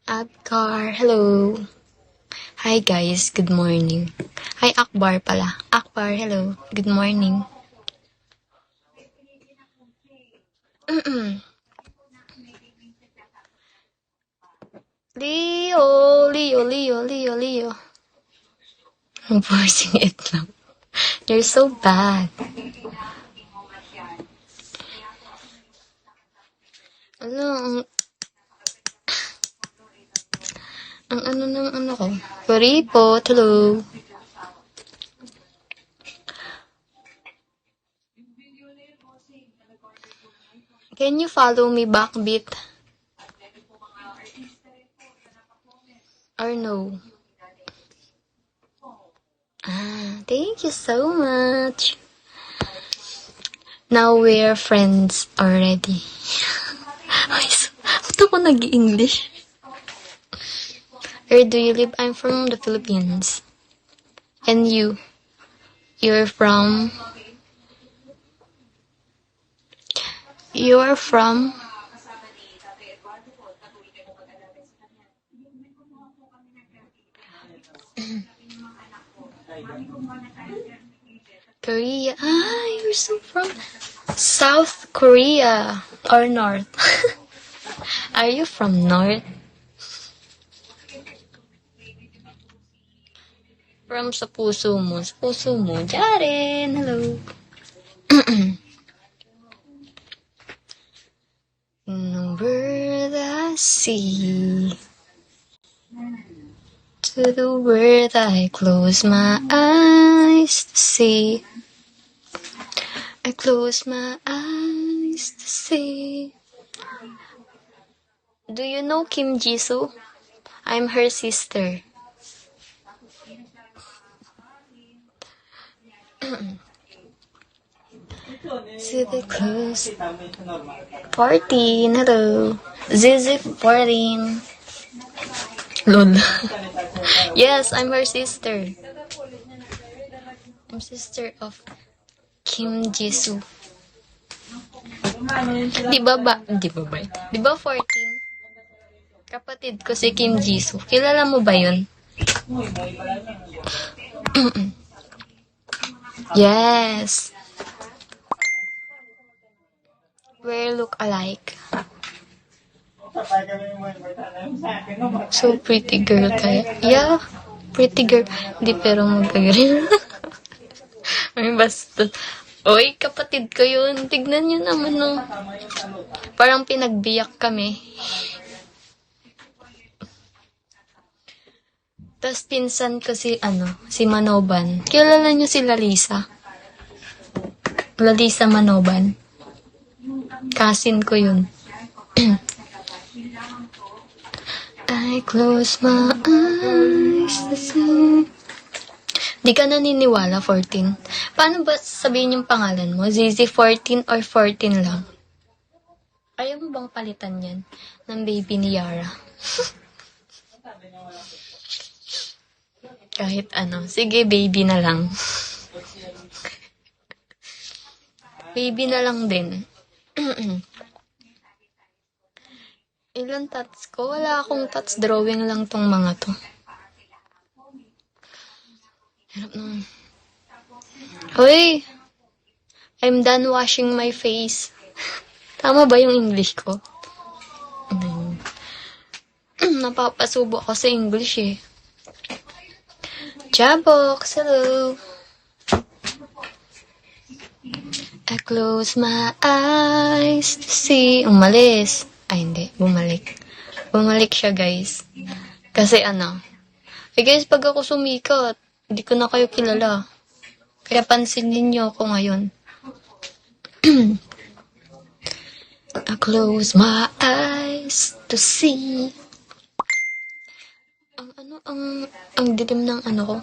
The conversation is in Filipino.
Akbar, hello. Hi guys, good morning. Hi Akbar pala. Akbar, hello. Good morning. Leo. I'm forcing it lang. You're so bad. Ano, ang ano ng ano ko? Kuripot, hello. Can you follow me backbeat? Or no? Thank you so much. Now we're friends already. Ay, ba't ako nag-English? Where do you live? I'm from the Philippines. And you? You're from? You're from? Korea. You're so from South Korea or North. Are you from North? From sa puso mo. Sa puso mo. Jaren, hello. Over the sea, to the world I close my eyes to see. I close my eyes to see. Do you know Kim Jisoo? I'm her sister. See the close. 14, hello. Zizi 14. Lol. Yes, I'm her sister. I'm sister of Kim Jisoo. Di ba 14? Kapatid ko si Kim Jisoo. Kilala mo ba yun? Yes. We look alike. So pretty girl kaya. Yeah, pretty girl. Di pero magkagaling. Ay, basta. Oy, kapatid ko yun. Tignan nyo naman nung parang pinagbiyak kami. Tapos pinsan ko si Manoban. Kilala nyo si Lalisa? Lalisa Manoban. Cousin ko yun. I close my eyes to see. Di ka naniniwala, 14. Paano ba sabihin yung pangalan mo? Zizi 14 or 14 lang? Ayaw mo bang palitan yan ng baby ni Yara? Kahit ano. Sige, baby na lang. Baby na lang din. Ilan tats ko? Wala akong tats. Drawing lang tong mga to. Hirap naman. Hoy! I'm done washing my face. Tama ba yung English ko? Napapasubo ako sa English eh. Jabox, hello! I close my eyes to see. Umalis. Ay, hindi. Bumalik. Bumalik siya, guys. Kasi guys, pag ako sumikat, hindi ko na kayo kilala. Kaya pansinin niyo ako ngayon. I close my eyes to see. Ang dilim ng ko.